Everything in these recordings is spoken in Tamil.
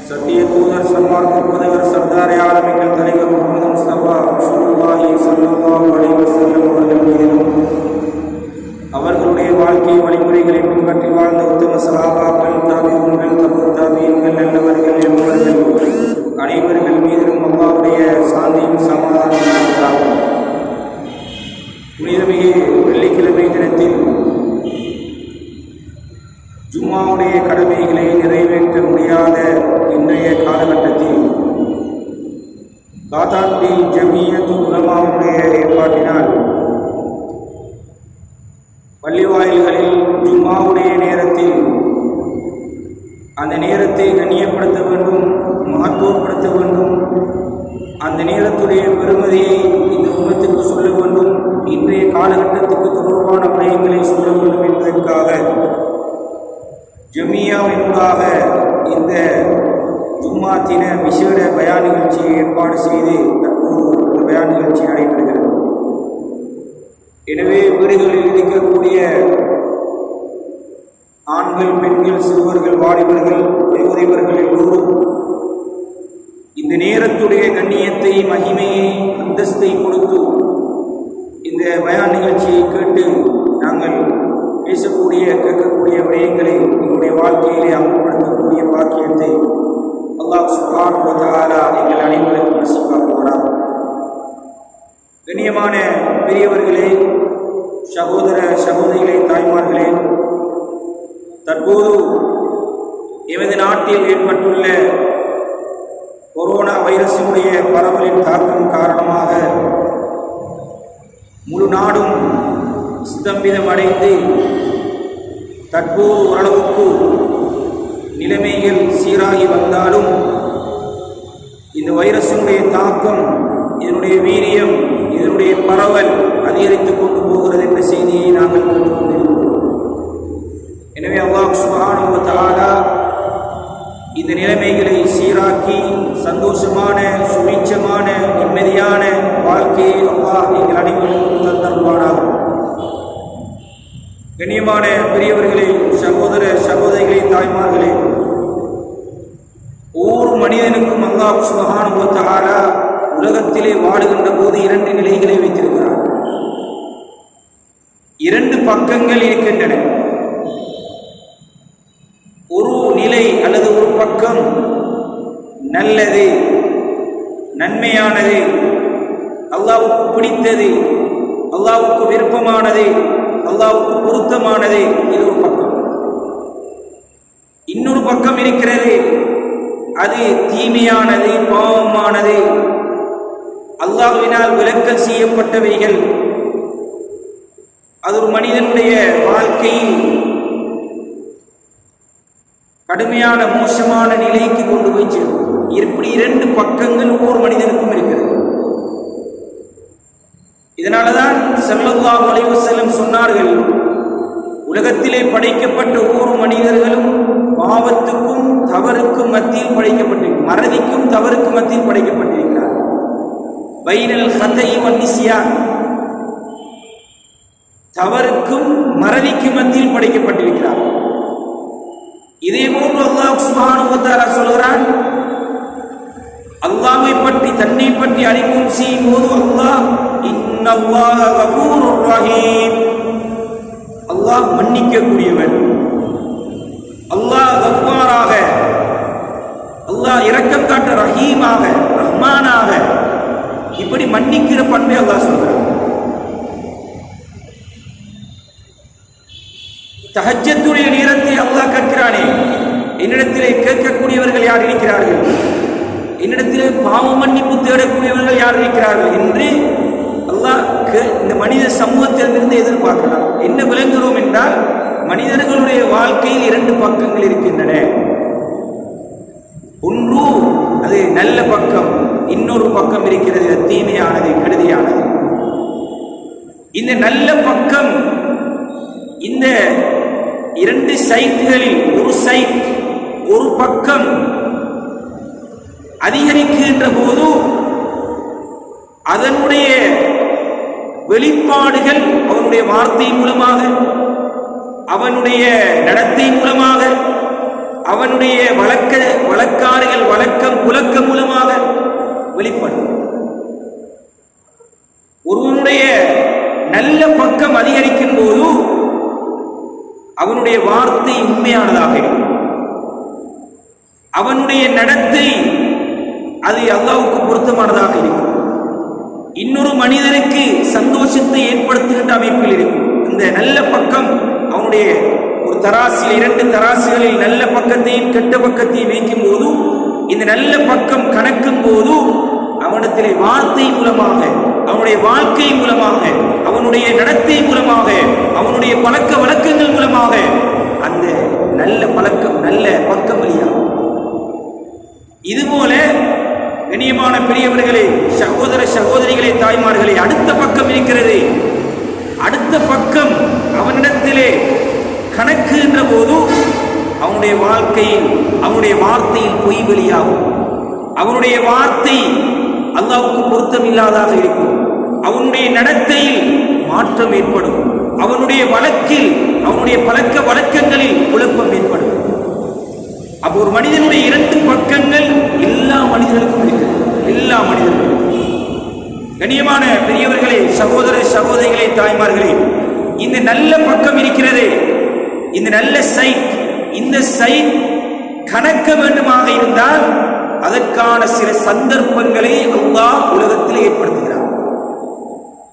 சத்திய தூதர் சன்மார்க்க புதவர் சர்தார் ஆலமிகள் தலைவர் முகமது முஸ்தபா ரசூலுல்லாஹி ஸல்லல்லாஹு அலைஹி வஸல்லம் அவர்கள் மீதிலும் அவர்களுடைய வாழ்க்கை வழிமுறைகளை பின்பற்றி வாழ்ந்த உத்தம சஹாபாக்கள் தாபிஊன்கள் தபு தாபீன்கள் நல்லவர்கள் என்பவர்கள் அனைவர்கள் மீதிலும் அல்லாஹ்வுடைய சாந்தியும் சமாதானமும் உண்டாகும். புனிதமிகு வெள்ளிக்கிழமை தினத்தில் ஜும்மாவுடைய கடமைகளை நிறைவேற்ற முடியாத இன்றைய காலகட்டத்தில் காத்தான்குடி ஜமியத்துல் உலமாவுடைய ஏற்பாட்டினால் பள்ளிவாயில்களில் ஜும்மாவுடைய நேரத்தில் அந்த நேரத்தை கண்ணியப்படுத்த வேண்டும், மகத்துவப்படுத்த வேண்டும், அந்த நேரத்துடைய பெருமதியை இந்த உம்மத்துக்கு சொல்ல வேண்டும், இன்றைய காலகட்டத்துக்கு தொடர்பான விடயங்களை சொல்ல வேண்டும் என்பதற்காக ஜமியாவினூடாக இந்த ஜும்மா தின விசேட பயான் நிகழ்ச்சியை ஏற்பாடு செய்து தற்போது இந்த பயான் நிகழ்ச்சி நடைபெறுகிறது. எனவே வீடுகளில் இருக்கக்கூடிய ஆண்கள், பெண்கள், சிறுவர்கள், வாலிபர்கள், வயோதிபர்கள் எல்லோரும் இந்த நேரத்துடைய கண்ணியத்தை, மகிமையை, அந்தஸ்தை கொடுத்து இந்த பயான் நிகழ்ச்சியை கேட்டு நாங்கள் பேசக்கூடிய, கேட்கக்கூடிய விடயங்களை எங்களுடைய வாழ்க்கையிலே அமல்படுத்தக்கூடிய பாக்கியத்தை அல்லாஹ் சுப்ஹானஹு வ தஆலா எங்கள் அனைவருக்கும் நசீபாக்குவானாக. கண்ணியமான பெரியவர்களே, சகோதர சகோதரிகளே, தாய்மார்களே, தற்போது எமது நாட்டில் ஏற்பட்டுள்ள கொரோனா வைரஸினுடைய பரவலின் தாக்கம் காரணமாக முழு நாடும் ஸ்தம்பிதம் அடைந்து தற்போது ஓரளவுக்கு நிலைமைகள் சீராகி வந்தாலும் இந்த வைரஸினுடைய தாக்கம், இதனுடைய வீரியம், இதனுடைய பரவல் அதிகரித்துக் கொண்டு போகிறது என்ற செய்தியை நாங்கள் கேட்டுக்கொண்டிருக்கிறோம். எனவே அல்லாஹ் சுப்ஹானஹு வ தஆலா இந்த நிலைமைகளை சீராக்கி சந்தோஷமான, சுபீட்சமான, நிம்மதியான வாழ்க்கையை அல்லாஹ் எங்கள் அனைவருக்கும் தந்தருள்வானாக. கண்ணியமான பெரியவர்களே, சகோதர சகோதரிகளே, தாய்மார்களே, ஒவ்வொரு மனிதனுக்கும் அல்லாஹ் சுப்ஹானஹு வ தஆலா உலகத்திலே வாழுகின்ற போது இரண்டு நிலைகளை வைத்திருக்கிறார். இரண்டு பக்கங்கள் இருக்கின்றன. ஒரு நிலை அல்லது ஒரு பக்கம் நல்லது, நன்மையானது, அல்லாஹ்வுக்கு பிடித்தது, அல்லாஹ்வுக்கு விருப்பமானது, அல்லாஹ்வுக்கு பொருத்தமானது, இது ஒரு பக்கம். இன்னொரு பக்கம் இருக்கிறது, அது தீமையானது, பாவமானது, அல்லாஹ்வினால் விலக்கல் செய்யப்பட்டவைகள். அது ஒரு மனிதனுடைய வாழ்க்கையில் கடுமையான மோசமான நிலைக்கு கொண்டு போய் சேரும். இப்படி இரண்டு பக்கங்கள் ஒவ்வொரு மனிதனுக்கும் இருக்கிறது. இதனாலதான் ஸல்லல்லாஹு அலைஹி வஸல்லம் சொன்னார்கள், உலகத்திலே படைக்கப்பட்ட ஒவ்வொரு மனிதர்களும் பாவத்துக்கும் தவறுக்கும் மத்தியில் படைக்கப்பட்டிருக்கிறார், மறதிக்கும் தவறுக்கும் மத்தியில் படைக்கப்பட்டிருக்கிறார். பைனல் ஹதை வன் நிஸ்யான், தவறுக்கும் மறதிக்கும் மத்தியில் படைக்கப்பட்டிருக்கிறார். இதே போன்று அல்லாஹ் சுப்ஹானஹு வ தஆலா சொல்கிறான், அல்லாஹ்வை பற்றி, தன்னை பற்றி அறிமுகம் செய்யும் போது அல்லாஹ் இன்னல்லாஹ கஃபூருர் ரஹீம், அல்லாஹ் மன்னிக்கக்கூடியவன், அல்லாஹ் கஃபாராக, அல்லாஹ் இரக்கம் காட்ட ரஹீமாக, ரஹ்மானாக, இப்படி மன்னிக்கிற பண்பை அல்லாஹ் சொல்கிறான். தஹஜ்ஜத்துடைய நேரத்தை அல்லாஹ் கேட்கிறானே, என்னிடத்திலே கேட்கக்கூடியவர்கள் யார் இருக்கிறார்கள், என்னிடத்திலே பாவ மன்னிப்பு தேடக்கூடியவர்கள் யார் இருக்கிறார்கள் என்று அல்லாஹ் இந்த மனித சமூகத்திலிருந்து எதிர்பார்க்கிறார். என்ன விளங்குகிறோம் என்றால், மனிதர்களுடைய வாழ்க்கையில் இரண்டு பக்கங்கள் இருக்கின்றன. ஒன்று அது நல்ல பக்கம், இன்னொரு பக்கம் இருக்கிறது தீமையானது, கெடுதியானது. இந்த நல்ல பக்கம், இந்த இரண்டு சைட்டுகளில் ஒரு சைட், ஒரு பக்கம் அதிகரிக்கின்ற போது அதனுடைய வெளிப்பாடுகள் அவனுடைய வார்த்தை மூலமாக, அவனுடைய நடத்தை மூலமாக, அவனுடைய வழக்காறுகள் வழக்கம் புழக்கம் மூலமாக வெளிப்படும். ஒருவனுடைய நல்ல பக்கம் அதிகரிக்கும் போது அவனுடைய வார்த்தை உண்மையானதாக இருக்கும். அவனுடைய நடத்தை அது அல்லாஹ்வுக்கு பொருத்தமானதாக இருக்கும். இன்னொரு மனிதனுக்கு சந்தோஷத்தை ஏற்படுத்துகின்ற அமைப்பில் இருக்கும். இந்த நல்ல பக்கம் அவனுடைய ஒரு தராசில், 2 தராசுகளில் நல்ல பக்கத்தையும் கெட்ட பக்கத்தையும் வைக்கும் போது, இந்த நல்ல பக்கம் கணக்கும் போது அவனிடத்திலே வார்த்தை மூலமாக, அவனுடைய வாழ்க்கை மூலமாக, அவனுடைய நடத்தை மூலமாக, அவனுடைய பழக்க வழக்கங்கள் மூலமாக அந்த நல்ல பழக்கம் நல்ல பக்கம் வழியாகும். இதுபோல கண்ணியமான பெரியவர்களே, சகோதர சகோதரிகளே, தாய்மார்களே, அடுத்த பக்கம் இருக்கிறது. அடுத்த பக்கம் அவனிடத்திலே கணக்கு என்ற போது அவனுடைய வாழ்க்கையில், அவனுடைய வார்த்தையில் பொய் வெளியாகும். அவனுடைய வார்த்தை அல்லாஹ்வுக்கு பொருத்தம் இல்லாதாக இருக்கும். அவனுடைய நடத்தையில் மாற்றம் ஏற்படும். அவனுடைய வழக்கில், அவனுடைய பழக்க வழக்கங்களில் குழப்பம் ஏற்படும். அப்போ ஒரு மனிதனுடைய 2 பக்கங்கள் எல்லா மனிதர்களுக்கும் இருக்கிறது. எல்லா மனிதர்களுக்கும். கண்ணியமான பெரியவர்களே, சகோதர சகோதரிகளே, தாய்மார்களே, இந்த நல்ல பக்கம் இருக்கிறதே, இந்த நல்ல சைட், இந்த சைட் கணக்க வேண்டுமாக இருந்தால் அதற்கான சில சந்தர்ப்பங்களை அல்லாஹ் உலகத்தில் ஏற்படுத்துகிறார்.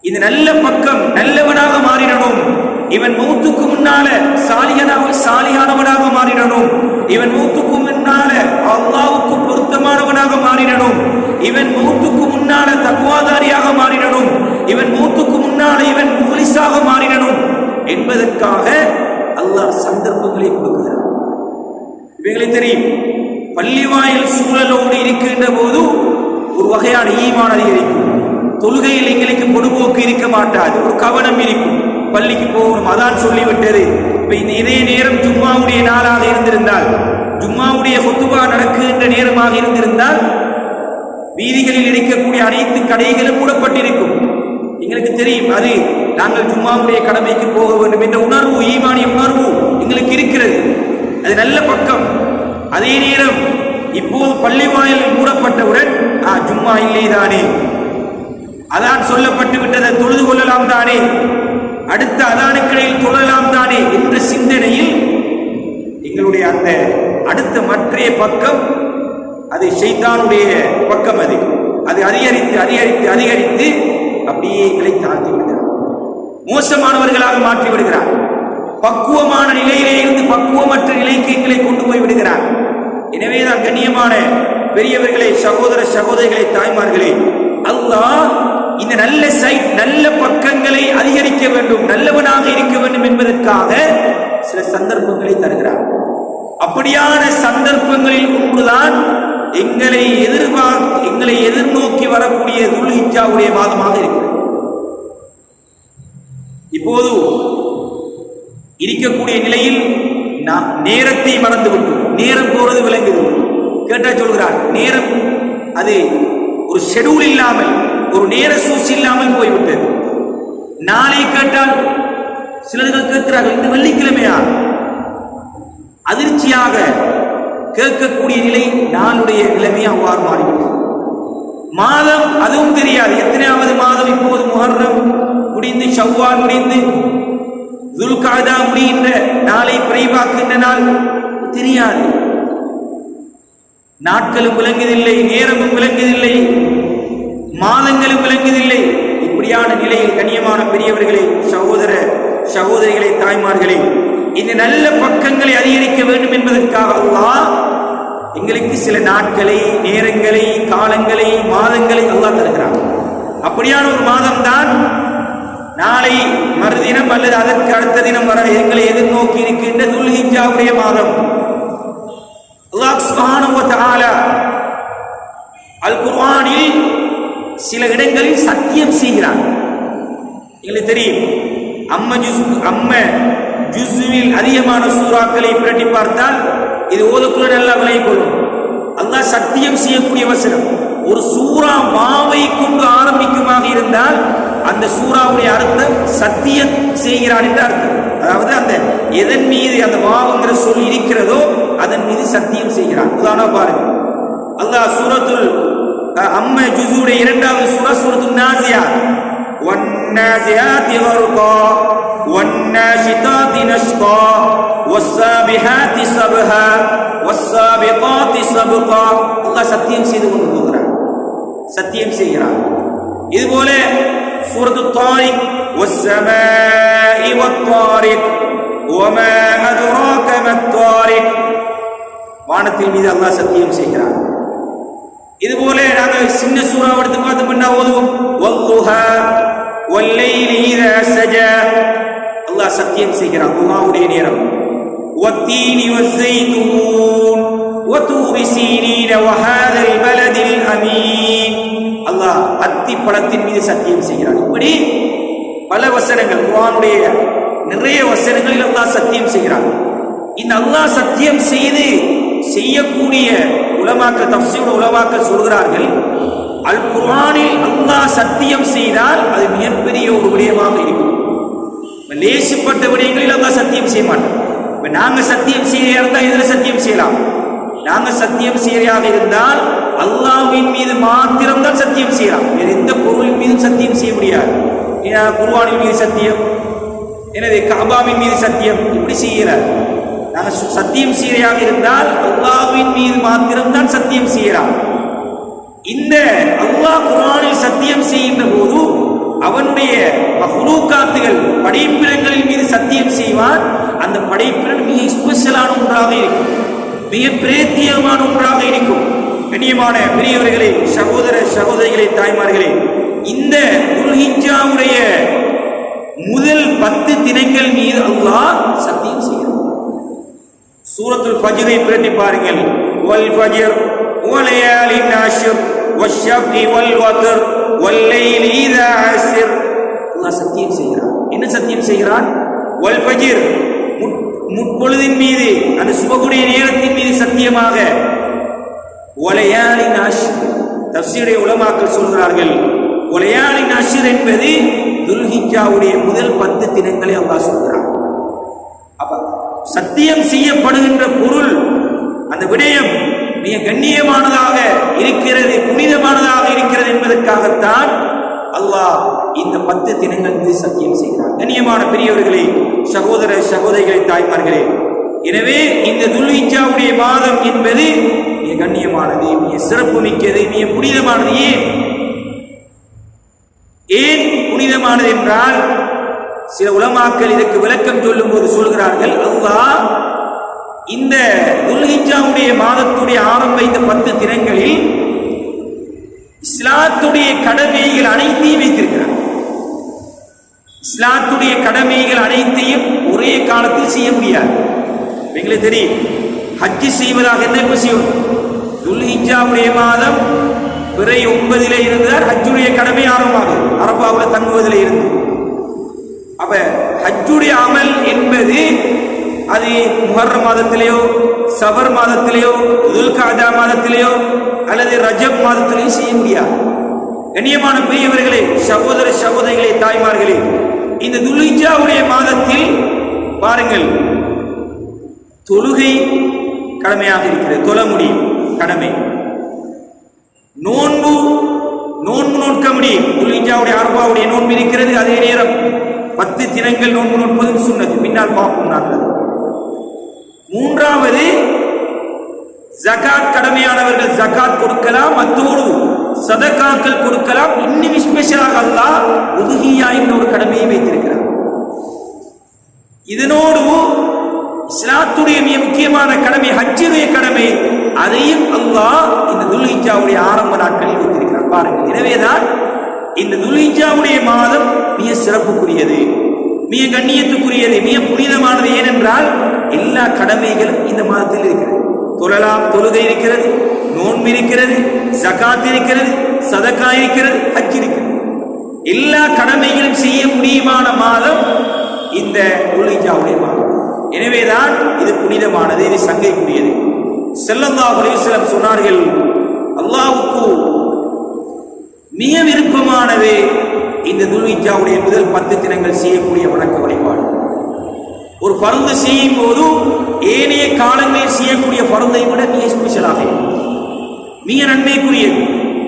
இந்த நல்ல பக்கம் நல்லவனாக மாறிடணும், இவன் மௌத்துக்கு முன்னால சாலியானவனாக மாறிடணும், இவன் மௌத்துக்கு முன்னால அல்லாஹ்வுக்கு பொருத்தமானவனாக மாறிடணும், இவன் மௌத்துக்கு முன்னால தக்வாதாரியாக மாறிடணும், இவன் மௌத்துக்கு முன்னால இவன் முஃலிஸாக மாறிடணும் என்பதற்காக அல்லாஹ் சந்தர்ப்பங்களை கொடுக்கிறார். இவைகளை தெரியும். பள்ளிவாயில் சூழலோடு இருக்கின்ற போது ஒரு வகையான ஈமான் அதிகரிக்கும். தொழுகையில் எங்களுக்கு பொடுபோக்கு இருக்க மாட்டாது, ஒரு கவனம் இருக்கும். பள்ளிக்கு போகணும், அதான் சொல்லிவிட்டது. இதே நேரம் ஜும்மாவுடைய நாளாக இருந்திருந்தால், ஜும்மாவுடைய ஹுத்துபா நடக்குகின்ற நேரமாக இருந்திருந்தால் வீதிகளில் இருக்கக்கூடிய அனைத்து கடைகளும் மூடப்பட்டிருக்கும். எங்களுக்கு தெரியும், அது நாங்கள் ஜும்மாவுடைய கடமைக்கு போக வேண்டும் என்ற உணர்வு, ஈமானிய உணர்வு எங்களுக்கு இருக்கிறது. அது நல்ல பக்கம். அதே நேரம் இப்போது பள்ளி வாயில் மூடப்பட்டவுடன் ஜும்மா இல்லை தானே, அதான் சொல்லப்பட்டு விட்டதை தொழுது கொள்ளலாம் தானே, அடுத்த அதானுக்கிடையில் தொழலாம் தானே என்ற சிந்தனையில் எங்களுடைய அந்த அடுத்த மற்றைய பக்கம் அது ஷைத்தானுடைய பக்கம். அது அதிகரித்து அதிகரித்து அதிகரித்து அப்படியே எங்களை தாழ்த்தி விடுகிறார், மோசமானவர்களாக மாற்றி விடுகிறார். பக்குவமான நிலையிலே இருந்து பக்குவமற்ற நிலைக்கு எங்களை கொண்டு போய் விடுகிறார். எனவேதான் கண்ணியமான பெரியவர்களே, சகோதர சகோதரிகளே, தாய்மார்களே, அல்லாஹ் இந்த நல்ல சைட், நல்ல பக்கங்களை அதிகரிக்க வேண்டும், நல்லவனாக இருக்க வேண்டும் என்பதற்காக சில சந்தர்ப்பங்களை தருகிறார். அப்படியான சந்தர்ப்பங்களில் ஒன்றுதான் எங்களை எதிர்நோக்கி வரக்கூடிய துல்ஹிஜ்ஜாவுடைய மாதமாக இருக்கிறது. இப்போது இருக்கக்கூடிய நிலையில் நாம் நேரத்தை மறந்துவிட்டோம். நேரம் போறது விளங்குது. கேட்டா சொல்கிறார், நேரம் அது ஒரு ஷெடியூல் இல்லாமல், ஒரு நேர சூழ்ச்சி இல்லாமல் போய்விட்டது. நாளை கேட்டால் சிலர்கள் கேட்கிறார்கள், இந்த வெள்ளிக்கிழமையா? அதிர்ச்சியாக கேட்கக்கூடிய நிலை நாளுடைய நிலைமையா அவ்வாறு மாறிவிட்டது. மாதம் அதுவும் தெரியாது, எத்தனையாவது மாதம் இப்போது முஹர்ரம் முடிந்து, ஷவ்வால் முடிந்து, துல்காதா முடிகின்ற நாளை பிறைவாக்குகின்ற நாள் தெரியாது. நாட்களும் விளங்குவதில்லை, நேரமும் விளங்குவதில்லை, மாதங்களும் விளங்குவதில்லை. இப்படியான நிலையில் கண்ணியமான பெரியவர்களே, சகோதர சகோதரிகளே, தாய்மார்களே, இந்த நல்ல பக்கங்களை அதிகரிக்க வேண்டும் என்பதற்காக அல்லாஹ் எங்களுக்கு சில நாட்களை, நேரங்களை, காலங்களை, மாதங்களை அல்லாஹ் தருகிறார். அப்படியான ஒரு மாதம் தான் நாளை மறுதினம் அல்லது அதற்கு அடுத்த தினம் வர எங்களை எதிர்நோக்கி இருக்கின்ற துல்ஹிஜ்ஜாவுடைய மாதம். அல்லாஹ் சுப்ஹானஹு வ தஆலா அல் குர்ஆனில் சில இடங்களில் சத்தியம் செய்கிறார். எங்களுக்கு தெரியும், அம்ம ஜுஸ்ஸில் அதிகமான சூறாக்களை பிரட்டி பார்த்தால் இது ஓதக்குள்ள நல்லா விளங்கிக் கொள்ளும். அல்லாஹ் சத்தியம் செய்யக்கூடிய வசனம். ஒரு சூரா மாவை கொண்டு ஆரம்பிக்குமாக இருந்தால் அந்த சூறாவுடைய அர்த்தம் சத்தியம் செய்கிறான் என்ற அர்த்தம். அதாவது அந்த எதன் மீது அந்த வாவுங்கிற சொல் இருக்கிறதோ அதன் மீது சத்தியம் செய்கிறான். உதாரணம் பாருங்க, அல்லாஹ் சூரத்துல் அம்ம ஜுஸுடைய 2வது சூரத்துல் நாஸியாத் வன்னாஸியாத்தி கர்கா வன்னாஷிதாத்தி நஷ்கா வஸ்ஸாபிஹாத்தி சப்ஹா வஸ்ஸாபிகாத்தி சப்கா. அல்லாஹ் சத்தியம் செய்து கொண்டு போகிறார், சத்தியம் செய்கிறார். இதுபோல சூரத்துத் தாரிக் வஸ்ஸமாஇ வத்தாரிக் வமா அத்ராக மத்தாரிக், வானத்தின் மீது அல்லாஹ் சத்தியம் செய்கிறார். இதுபோல நாங்கள் சின்ன சூறா எடுத்து பார்த்தோம்னா ஓதுவோம் வல்லுஹா வல்லைலி இதா சஜா, அல்லாஹ் சத்தியம் செய்கிறான் துஹாவுடைய நேரம். வத்தீனி வஸ்ஸைத்தூன் வதூரி சீனீன வஹாதல் பலதில் அமீன், அல்லாஹ் அத்தி பழத்தின் மீது சத்தியம் செய்கிறான். இப்படி பல வசனங்கள் குர்ஆனுடைய நிறைய வசனங்களில் அல்லாஹ் சத்தியம் செய்கிறான். இந்த அல்லாஹ் சத்தியம் செய்து செய்யக்கூடிய உலமாக்கள், தஃசீர் உலமாக்கள் சொல்கிறார்கள், அல் குர்ஆனில் அல்லாஹ் சத்தியம் செய்தால் அது மிகப்பெரிய ஒரு விடயமாக இருக்கும். லேசிப்பட்ட விடயங்களில் அல்லாஹ் சத்தியம் செய்ய மாட்டோம். இப்ப நாங்க சத்தியம் செய்ய இருந்தால் இதுல சத்தியம் செய்யலாம். நாங்க சத்தியம் செய்யறாக இருந்தால் அல்லாஹ்வின் மீது மாத்திரம்தான் சத்தியம் செய்யலாம், வேற எந்த பொருளின் மீதும் சத்தியம் செய்ய முடியாது. குர்ஆனின் மீது சத்தியம், எனவே கஅபாவின் மீது சத்தியம், இப்படி செய்யறார். நாங்கள் சத்தியம் செய்யறாக இருந்தால் அல்லாஹ்வின் மீது மாத்திரம்தான் சத்தியம் செய்யலாம். இந்த அல்லாஹ் குர்ஆனில் சத்தியம் செய்கின்ற போது அவனுடைய மஹ்லூகாத்துகள் படைப்பினங்களின் மீது சத்தியம் செய்வான். அந்த படைப்பினன் மிக ஸ்பெஷலான ஒன்றாக இருக்கும், மிக பிரேத்தியமான ஒன்றாக இருக்கும். கண்ணியமான பெரியவர்களே, சகோதர சகோதரிகளே, தாய்மார்களே, இந்த துல்ஹிஜ்ஜாவுடைய முதல் 10 தினங்கள் மீது அல்லாஹ் சத்தியம் செய்கிறார். சூரத்துல் ஃபஜ்ரை பிரட்டி பாருங்கள், வல் ஃபஜ்ர் வலயாலின் அஷ்ர் வஷ்ஷஃபி வல் வத்ர் வல்லைலி இதா அஸ்ர், அல்லாஹ் சத்தியம் செய்கிறான். என்ன சத்தியம் செய்கிறான்? வல் ஃபஜ்ர், முற்பொழுதின் மீது, அந்த சுபகுடைய நேரத்தின் மீது சத்தியமாக. வலயாலின் அஷ்ர், தஃசீருடைய உலமாக்கள் சொல்கிறார்கள், வலயாலின் அஷ்ர் என்பது துல்ஹிஜ்ஜாவுடைய முதல் 10 தினங்களை அல்லாஹ் சொல்கிறான். அப்ப சத்தியம் செய்யப்படுகின்ற பொருள், அந்த விடயம் மிக கண்ணியமானதாக இருக்கிறது, புனிதமானதாக இருக்கிறது என்பதற்காகத்தான் அல்லாஹ் இந்த 10 தினங்கள் மீது சத்தியம் செய்கிறார். கண்ணியமான பெரியவர்களே, சகோதர சகோதரிகளே, தாய்மார்களே, எனவே இந்த துல்ஹிஜ்ஜாவுடைய மாதம் என்பது மிக கண்ணியமானது, மிக சிறப்பு மிக்கது, மிக புனிதமானது. ஏன் புனிதமானது என்றால், சில உலமாக்கள் இதற்கு விளக்கம் சொல்லும் போது சொல்கிறார்கள், அல்லாஹ் இந்த துல்ஹிஜ்ஜாவுடைய மாதத்துடைய ஆரம்ப இந்த 10 தினங்களில் இஸ்லாத்துடைய கடமைகள் அனைத்தையும் வைத்திருக்கிறார். இஸ்லாத்துடைய கடமைகள் அனைத்தையும் ஒரே காலத்தில் செய்ய முடியாது. எங்களுக்கு தெரியும், ஹஜ்ஜி செய்வதாக என்ன இப்ப செய்யும்? துல்ஹிஜ்ஜாவுடைய மாதம் பிறை 9 இருந்தால் ஹஜ்ஜுடைய கடமை ஆரம்பமாகும், அரபாவில் தங்குவதில் இருந்து. அப்ப ஹஜ்ஜுடைய அமல் என்பது அது முஹர்ரம் மாதத்திலேயோ, சஃபர் மாதத்திலேயோ, துல்காதா மாதத்திலேயோ அல்லது ரஜப் மாதத்திலேயோ செய்ய முடியாது. கண்ணியமான பெரியவர்களே, சகோதர சகோதரிகளே, தாய்மார்களே, இந்த துல்ஹிஜ்ஜாவுடைய மாதத்தில் பாருங்கள், தொழுகை கடமையாக இருக்கிறது, தொழ முடியும், கடமை. நோன்பு நோட்க முடியும். துல்ஹிஜ்ஜாவுடைய அரபாவுடைய நோன்பு இருக்கிறது, அதே நேரம் 10 தினங்கள் நோன்பு நோட்பதும் சுன்னத், பின்னால் பார்ப்போம் நாங்கள். 3வது ஜகாத் கடமையானவர்கள் ஜகாத் கொடுக்கலாம், அத்தோடு சதகாக்கள் கொடுக்கலாம். இன்னும் ஸ்பெஷலாக அல்லாஹ் உதுஹியா என்ற ஒரு கடமையை வைத்திருக்கிறார். இதனோடு இஸ்லாத்துடைய மிக முக்கியமான கடமை ஹஜ்ஜுடைய கடமை, அதையும் அல்லாஹ் இந்த துல்ஹிஜ்ஜாவுடைய ஆரம்ப நாட்களில் வைத்திருக்கிறார். பாருங்கள், எனவேதான் இந்த துல்ஹிஜ்ஜாவுடைய மாதம் மிக சிறப்புக்குரியது, மிக கண்ணியத்துக்குரியது, மிக புனிதமானது. ஏனென்றால் எல்லா கடமைகளும் இந்த மாதத்தில் இருக்கிறது. தொழலாம், தொழுகை இருக்கிறது, நோன்பு இருக்கிறது, ஜகாத் இருக்கிறது, சதகா இருக்கிறது, ஹஜ் இருக்கிறது. எல்லா கடமைகளும் செய்ய முடியுமான மாதம் இந்த துல்ஹிஜ்ஜாவுடைய மாதம். எனவேதான் இது புனிதமானது, இது சங்கைக்குரியது. ஸல்லல்லாஹு அலைஹி வஸல்லம் சொன்னார்கள், அல்லாஹ்வுக்கு மிக விருப்பமானது இந்த துல்ஹிஜ்ஜாவுடைய முதல் 10 தினங்கள் செய்யக்கூடிய வணக்க வழிபாடு. ஒரு பருந்து செய்யும் போது ஏனைய காலங்களில் செய்யக்கூடிய பருந்தை விட மிக ஸ்பெஷலாக மிக நன்மைக்குரியது.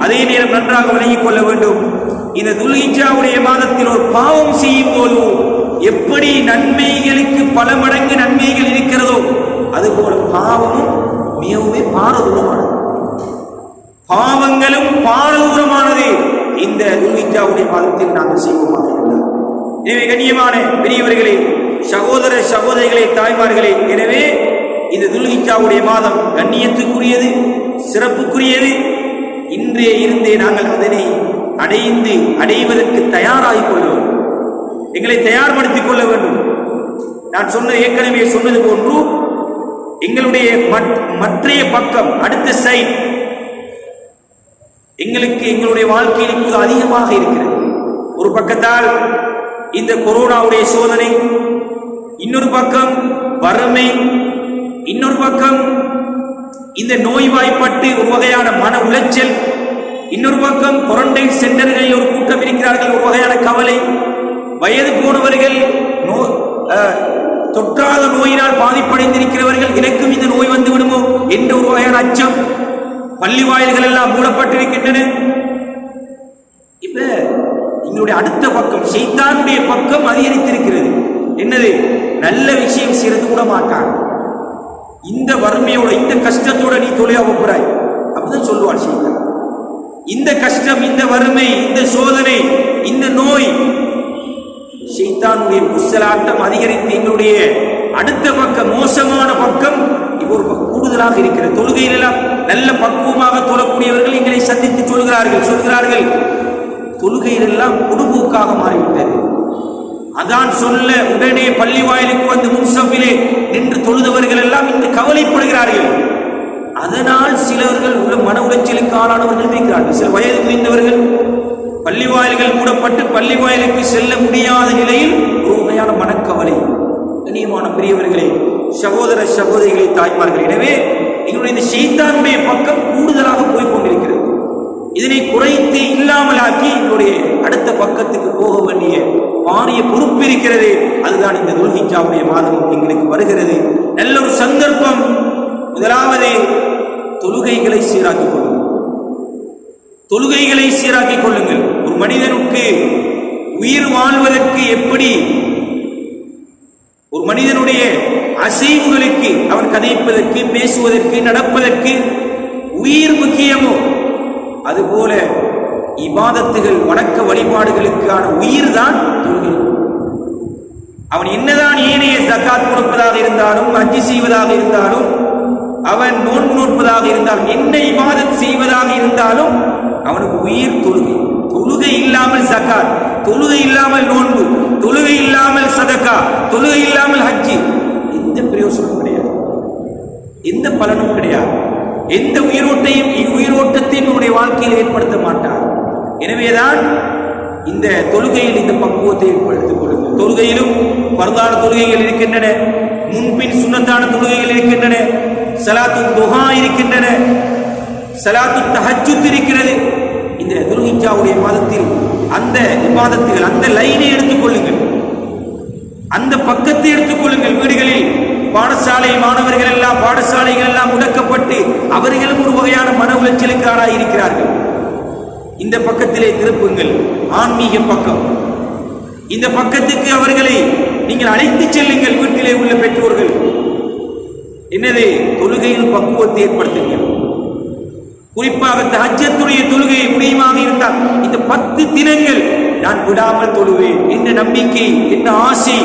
அதே நேரம் நன்றாக விளங்கிக் கொள்ள வேண்டும், இந்த துல்ஹிஜ்ஜாவுடைய மாதத்தில் ஒரு பாவம் செய்யும் போது எப்படி நன்மைகளுக்கு பல மடங்கு நன்மைகள் இருக்கிறதோ அதுபோல பாவமும் மிகவுமே பாரதூரமானது, பாவங்களும் பாரதூரமானது இந்த துல்ஹிஜ்ஜாவுடைய மாதத்தில் நாங்கள் செய்வோமாக இருந்தார். எனவே கண்ணியமான பெரியவர்களே, சகோதர சகோதரிகளே, தாய்மார்களே, எனவே இந்த துல்ஹிஜ்ஜாவுடைய மாதம் கண்ணியத்துக்குரியது, சிறப்புக்குரியது. இன்றே இருந்தே நாங்கள் அதனை அடைவதற்கு தயாராகிக் கொள்ள வேண்டும், எங்களை தயார்படுத்திக் கொள்ள வேண்டும். நான் ஏற்கனவே சொன்னது போன்று எங்களுடைய மற்றைய பக்கம், அடுத்த சைட் எங்களுடைய வாழ்க்கையில் இப்போது அதிகமாக இருக்கிறது. ஒரு பக்கத்தால் இந்த கொரோனாவுடைய சோதனை, இன்னொரு பக்கம் வறுமை, இன்னொரு பக்கம் இந்த நோய்வாய்ப்பட்டு ஒரு வகையான மன உளைச்சல், இன்னொரு பக்கம் குவாரண்டைன் சென்டர்களில் ஒரு கூட்டம் இருக்கிறார்கள், ஒரு வகையான கவலை, வயது போனவர்கள், தொற்றாத நோயினால் பாதிப்படைந்திருக்கிறவர்கள், எனக்கும் இந்த நோய் வந்து விடுமோ என்ற ஒரு வகையான அச்சம், பள்ளி வாயில்கள் எல்லாம் மூடப்பட்டிருக்கின்றன. இப்ப எங்களுடைய அடுத்த பக்கம் ஷைத்தானுடைய பக்கம் அதிகரித்திருக்கிறது. என்னது? நல்ல விஷயம் செய்யறது கூட மாட்டான். இந்த வறுமையோட, இந்த கஷ்டத்தோட நீ தொழிலா போறாய் அப்படிதான் சொல்லுவான் ஷைத்தான். இந்த கஷ்டம், இந்த வறுமை, இந்த சோதனை, இந்த நோய், ஷைத்தானுடைய முசலாட்டம் அதிகரித்து எங்களுடைய அடுத்த பக்கம், மோசமான பக்கம் இப்போ கூடுதலாக இருக்கிறது. தொழுகையிலெல்லாம் நல்ல பக்குவமாக தொழக்கூடியவர்கள் எங்களை சந்தித்து சொல்கிறார்கள் தொழுகையிலெல்லாம் பொடுபோக்காக மாறிவிட்டது. அதான் சொல்ல உடனே பள்ளி வாயிலுக்கு வந்து முன்சப்பிலே நின்று தொழுதவர்கள் எல்லாம் இன்று கவலைப்படுகிறார்கள். அதனால் சிலவர்கள் உள்ள மன உளைச்சலுக்கு ஆளானவர்கள் இருக்கிறார்கள். சில வயது முதிர்ந்தவர்கள் பள்ளி வாயில்கள் மூடப்பட்டு பள்ளி வாயிலுக்கு செல்ல முடியாத நிலையில் ஒரு வகையான மனக்கவலை. கண்ணியமான பெரியவர்களே, சகோதர சகோதரிகளை, தாய்மார்கள், எனவே எங்களுடைய இந்த ஷைத்தானுடைய பக்கம் கூடுதலாக போய் கொண்டிருக்கிறது. இதனை குறைத்து இல்லாமலாக்கி எங்களுடைய அடுத்த பக்கத்துக்கு போக வேண்டிய பாரிய பொறுப்பு இருக்கிறது. அதுதான் இந்த துல்ஹிஜ்ஜாவுடைய மாதம் எங்களுக்கு வருகிறது. நல்ல ஒரு சந்தர்ப்பம். முதலாவது தொழுகைகளை சீராக்கிக் கொள்ளுங்கள். தொழுகைகளை சீராக்கிக் கொள்ளுங்கள். ஒரு மனிதனுக்கு உயிர் வாழ்வதற்கு எப்படி ஒரு மனிதனுடைய அசைவுகளுக்கு, அவன் கதைப்பதற்கு, பேசுவதற்கு, நடப்பதற்கு உயிர் முக்கியமோ அதுபோல இபாதத்துகள், வணக்க வழிபாடுகளுக்கான உயிர் தான் தொழுகை. அவன் என்னதான் ஏனைய ஜகாத் கொடுப்பதாக இருந்தாலும், ஹஜ் செய்வதாக இருந்தாலும், அவன் நோன்பு நோற்பதாக இருந்தாலும், என்ன இபாதத் செய்வதாக இருந்தாலும் அவனுக்கு உயிர் தொழுகை. தொழுகை இல்லாமல் ஜகாத், தொழுகை இல்லாமல் நோன்பு, தொழுகை இல்லாமல் சதகா, தொழுகை இல்லாமல் ஹஜ், எந்த பிரயோசனமும் கிடையாது, எந்த பலனும் கிடையாது. எந்த உயிரோட்டத்தையும் நம்முடைய வாழ்க்கையில் ஏற்படுத்த மாட்டார். எனவேதான் இந்த தொழுகையில் இந்த பக்குவத்தை ஏற்படுத்திக் கொள்ளுங்கள். தொழுகையிலும் பர்தான தொழுகைகள் இருக்கின்றன, முன்பின் சுன்னத்தான தொழுகைகள் இருக்கின்றன, ஸலாத்து துஹா இருக்கின்றன, ஸலாத்து தஹஜ்ஜுத் இருக்கிறது. இந்த துல்ஹிஜ்ஜாவுடைய மாதத்தில் அந்த இபாதத்துகள், அந்த லைனை எடுத்துக்கொள்ளுங்கள், அந்த பக்கத்தை எடுத்துக்கொள்ளுங்கள். வீடுகளில் பாடசாலை மாணவர்கள் எல்லாம், பாடசாலைகள் எல்லாம் முடக்கப்பட்டு அவர்களும் ஒரு வகையான மன உளைச்சலுக்கு ஆளாகி இருக்கிறார்கள். இந்த பக்கத்திலே திருப்புங்கள், ஆன்மீக பக்கம். இந்த பக்கத்துக்கு அவர்களை நீங்கள் அழைத்து செல்லுங்கள். வீட்டிலே உள்ள பெற்றோர்கள் என்னது? தொழுகையில் பக்குவத்தை ஏற்படுத்துங்கள். குறிப்பாக தஹஜ்ஜுடைய தொழுகை முடியுமாக இருந்தால் இந்த 10 தினங்கள் நான் விடாமல் தொழுவேன் என்ற நம்பிக்கை, என்ற ஆசை,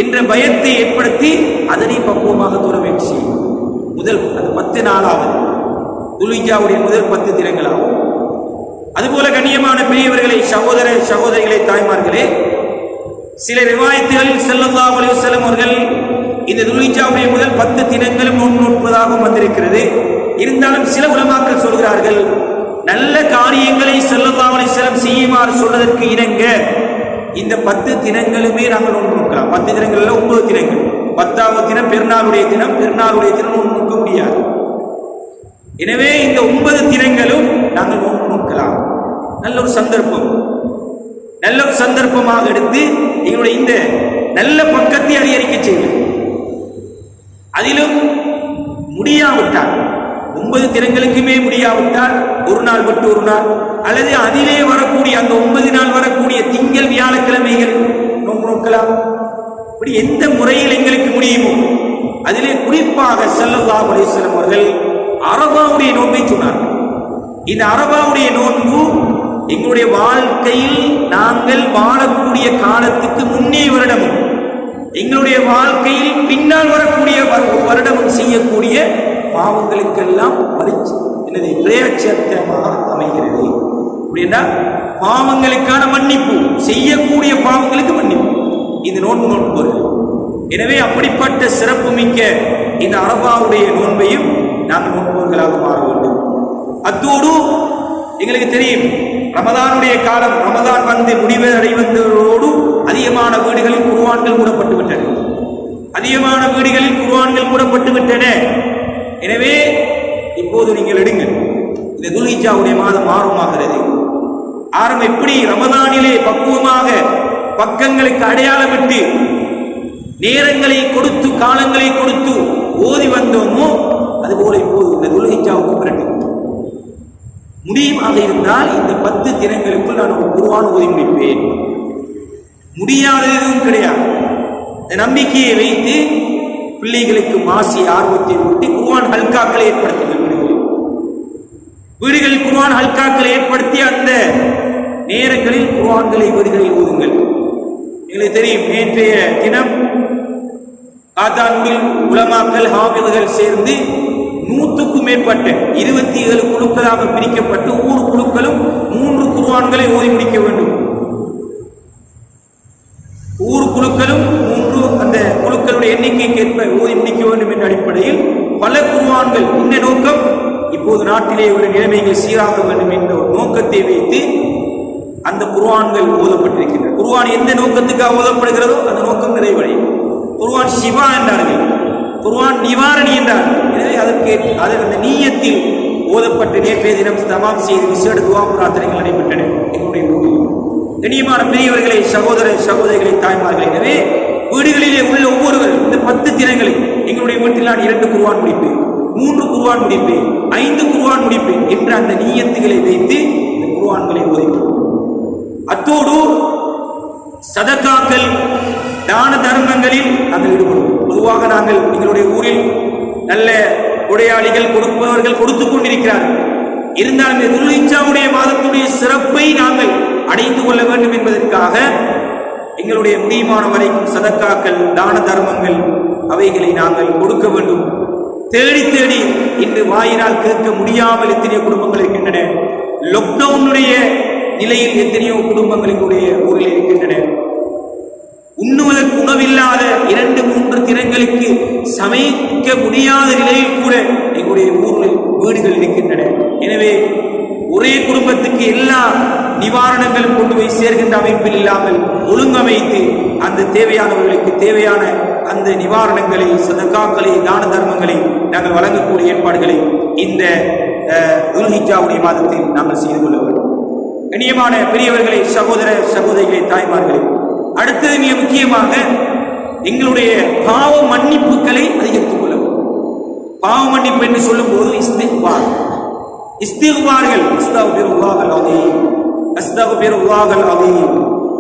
என்ற பயத்தை ஏற்படுத்தி அதனை பக்குவமாக தொழ முயற்சி செய்யும். முதல் 10 நாளாவது துல்ஹிஜ்ஜாவுடைய முதல் 10 தினங்களாகும். அதுபோல கண்ணியமான பெரியவர்களை, சகோதர சகோதரிகளை, தாய்மார்களே, சில ரிவாயத்துகளில் ஸல்லல்லாஹு அலைஹி வஸல்லம் அவர்கள் இந்த துல்ஹிஜ்ஜாவுடைய முதல் 10 தினங்களும் நோன்பு நோற்பதாகவும் வந்திருக்கிறது. இருந்தாலும் சில உலமாக்கள் சொல்கிறார்கள், நல்ல காரியங்களை ஸல்லல்லாஹு அலைஹி வஸல்லம் செய்யுமாறு சொல்வதற்கு இணங்க இந்த 10 தினங்களுமே நாங்கள் நோன்பு நோக்கலாம். 10 தினங்கள்ல 9 தினங்கள், 10வது தினம் பெருநாளுடைய தினம், பெருநாளுடைய தினம் நோன்பு நோக்க முடியாது. எனவே இந்த 9 தினங்களும் நாங்கள் நோன்பு நோக்கலாம். நல்ல ஒரு சந்தர்ப்பம், நல்ல ஒரு சந்தர்ப்பமாக எடுத்து எங்களுடைய இந்த நல்ல பக்கத்தை அதிகரிக்க செய்வது. அதிலும் முடியாவிட்டால் 9 தினங்களுக்குமே முடியாவிட்டால் ஒரு நாள் விட்டு ஒரு நாள், அல்லது அதிலே வரக்கூடிய அந்த 9 நாள் வரக்கூடிய திங்கள் வியாழக்கிழமைகள் நோக்கலாம். இப்படி எந்த முறையில் எங்களுக்கு முடியுமோ அதிலே குறிப்பாக ஸல்லல்லாஹு அலைஹி வஸல்லம் அவர்கள் அரபாவுடைய நோன்பை சொன்னார்கள். இந்த அரபாவுடைய நோன்பு எங்களுடைய வாழ்க்கையில் நாங்கள் வாழக்கூடிய காலத்துக்கு முன்னே வருடமும் எங்களுடைய வாழ்க்கையில் பின்னால் வரக்கூடிய வருடமும் செய்யக்கூடிய பாவங்களுக்கெல்லாம் என்னது பிரயச்சத்தமாக அமைகிறது. அப்படின்னா பாவங்களுக்கான மன்னிப்பு, செய்யக்கூடிய பாவங்களுக்கு மன்னிப்பு இந்த நோன்பு நோன்பு. எனவே அப்படிப்பட்ட சிறப்பு மிக்க இந்த அரபாவுடைய நோன்பையும் நாங்கள் நோன்பவர்களாக மாற வேண்டும். அத்தோடு எங்களுக்கு தெரியும், ரமதானுடைய காலம், ரமதான் வந்து முடிவடைவதோடு அதிகமான வீடுகளில் குர்ஆன்கள் மூடப்பட்டு விட்டன. அதிகமான வீடுகளில் குர்ஆன்கள் மூடப்பட்டு விட்டன. எனவே இப்போது நீங்கள் எடுங்கள், இந்த துல்ஹிஜ்ஜாவுடைய மாதம் ஆரம்பமாகிறது. எப்படி ரமதானிலே பக்குவமாக பக்கங்களுக்கு அடையாளமிட்டு நேரங்களை கொடுத்து காலங்களை கொடுத்து ஓதி வந்தோமோ அதுபோல இப்போது இந்த துல்ஹிஜ்ஜாவுக்கு பிறகு முடியுமாக இருந்தால் இந்த 10 தினங்களுக்குள் நான் ஒரு குர்ஆன் ஓதி முடிப்பேன். முடியாதது எதுவும் கிடையாது. இந்த நம்பிக்கையை வைத்து பிள்ளைகளுக்கு மாசி ஆர்வத்தை ஊட்டி குர்ஆன் ஹல்காக்களை ஏற்படுத்துங்கள். வீடுகளில் குர்ஆன் ஹல்காக்களை ஏற்படுத்தி அந்த நேரங்களில் குர்ஆன்களை வீடுகளில் ஓதுங்கள். எங்களுக்கு தெரியும், நேற்றைய தினம் காத்தான்குடியில் உலமாக்கள் ஹாஃபிதுகள் சேர்ந்து 100க்கும் மேற்பட்ட 27 குழுக்களாக பிரிக்கப்பட்டு ஒவ்வொரு குழுக்களும் 3 குர்ஆன்களை ஓதி முடிக்க வேண்டும். ஒவ்வொரு குழுக்களும் 3 அந்த குழுக்களுடைய எண்ணிக்கைக்கு ஏற்ப ஓதி முடிக்க வேண்டும் என்ற அடிப்படையில் பல குர்ஆன்கள். இந்த நோக்கம் இப்போது நாட்டிலே உள்ள நிலைமைகள் சீராக வேண்டும் என்ற ஒரு நோக்கத்தை வைத்து அந்த குர்ஆன்கள் ஓதப்பட்டிருக்கின்றன. குர்ஆன் எந்த நோக்கத்துக்காக ஓதப்படுகிறதோ அந்த நோக்கம் நிறைவடையும். குர்ஆன் ஷிஃபா என்றார்கள், குர்ஆன் நிவாரணி என்றார்கள். எனவே அதற்கு அந்த நீயத்தில் ஓதப்பட்டு நேற்றைய தினம் தமாம் செய்து விசேட துஆ பிரார்த்தனைகள் நடைபெற்றன எங்களுடைய ஊரில். கண்ணியமான பெரியவர்களை, சகோதரிகளை, தாய்மார்களை, எனவே வீடுகளிலே உள்ள ஒவ்வொருவரும் இந்த 10 தினங்களில் எங்களுடைய வீட்டில் நான் 2 குர்ஆன் முடிப்பேன், 3 குர்ஆன் முடிப்பேன், 5 குர்ஆன் முடிப்பேன் என்ற அந்த நீயத்துகளை வைத்து இந்த குர்ஆன்களை ஓதிக்கிறோம். அத்தோடு சதகாக்கள், தான தர்மங்களில் நாங்கள் ஈடுபடுவோம். பொதுவாக நாங்கள் எங்களுடைய ஊரில் நல்ல கொடையாளிகள், கொடுப்பவர்கள் கொடுத்துக் கொண்டிருக்கிறார்கள். இருந்தாலும் இந்த துல்ஹிஜ்ஜாவுடைய மாதத்துடைய சிறப்பை நாங்கள் அடைந்து கொள்ள வேண்டும் என்பதற்காக எங்களுடைய முடியுமான வரைக்கும் சதக்காக்கள், தான தர்மங்கள் அவைகளை நாங்கள் கொடுக்க வேண்டும். தேடி தேடி இன்று வாயினால் கேட்க முடியாமல் எத்தனையோ குடும்பங்கள் இருக்கின்றன. லாக்டவுனுடைய நிலையில் எத்தனையோ குடும்பங்களுடைய ஊரில் இருக்கின்றன. உண்ணுவதற்கு உணவில்லாத 2-3 தினங்களுக்கு சமைக்க முடியாத நிலையில் கூட எங்களுடைய ஊரில் வீடுகள் இருக்கின்றன. எனவே ஒரே குடும்பத்துக்கு எல்லா நிவாரணங்களும் கொண்டு போய் சேர்கின்ற அமைப்பில் இல்லாமல் ஒழுங்கமைத்து அந்த தேவையானவர்களுக்கு தேவையான அந்த நிவாரணங்களை, சதகாக்களை, தான தர்மங்களை நாங்கள் வழங்கக்கூடிய ஏற்பாடுகளை இந்த துல்ஹிஜ்ஜாவுடைய மாதத்தில் நாங்கள் செய்து கொள்ள வேண்டும். கண்ணியமான பெரியவர்களை, சகோதரிகளை, தாய்மார்களை, அடுத்தது மிக முக்கியமாக எங்களுடைய பாவ மன்னிப்புகளை அதிகரித்துக் கொள்ள வேண்டும். பாவ மன்னிப்பு என்று சொல்லும் போது இஸ்திக்பார்கள், அஸ்தக்ஃபிருல்லாஹல் அஸீம், அஸ்தக்ஃபிருல்லாஹல் அஸீம்,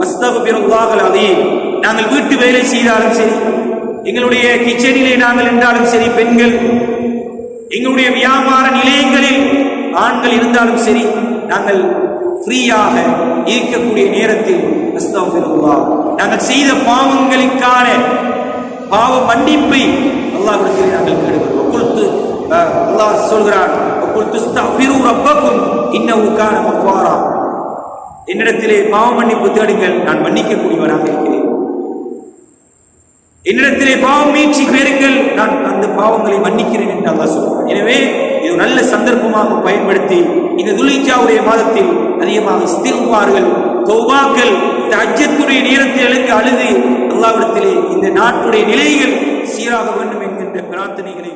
அஸ்தக்ஃபிருல்லாஹல் அஸீம். நாங்கள் வீட்டு வேலை செய்தாலும் சரி, எங்களுடைய கிச்சனிலே நாங்கள் இருந்தாலும் சரி, பெண்கள் எங்களுடைய வியாபார நிலையங்களில் ஆண்கள் இருந்தாலும் சரி, நாங்கள் ஃப்ரீயாக இருக்கக்கூடிய நேரத்தில் அஸ்தக்ஃபிருல்லாஹ், நாங்கள் செய்த பாவங்களுக்கான பாவ மன்னிப்பை அல்லாஹ்விடத்தில் நாங்கள் கேடுகிறோம். அல்லாஹ் சொல்கிறான், என்னிடத்திலே பாவ மன்னிப்பு தேடுங்கள், நான் மன்னிக்கக்கூடியவனாக இருக்கிறேன். என்னிடத்திலே பாவம் மீட்சி பெறுங்கள், நான் அந்த பாவங்களை மன்னிக்கிறேன் என்று அல்லாஹ் சொல்கிறான். எனவே இது நல்ல சந்தர்ப்பமாக பயன்படுத்தி இந்த துல்ஹிஜ்ஜாவுடைய மாதத்தில் அதிகமாக இஸ்திக்பார்கள், தௌபாக்கள், தஹஜ்ஜுடைய நேரத்தில் எழுந்து அழுது அல்லாஹ்விடத்திலே இந்த நாட்டுடைய நிலைகள் சீராக வேண்டும் என்கின்ற பிரார்த்தனைகளை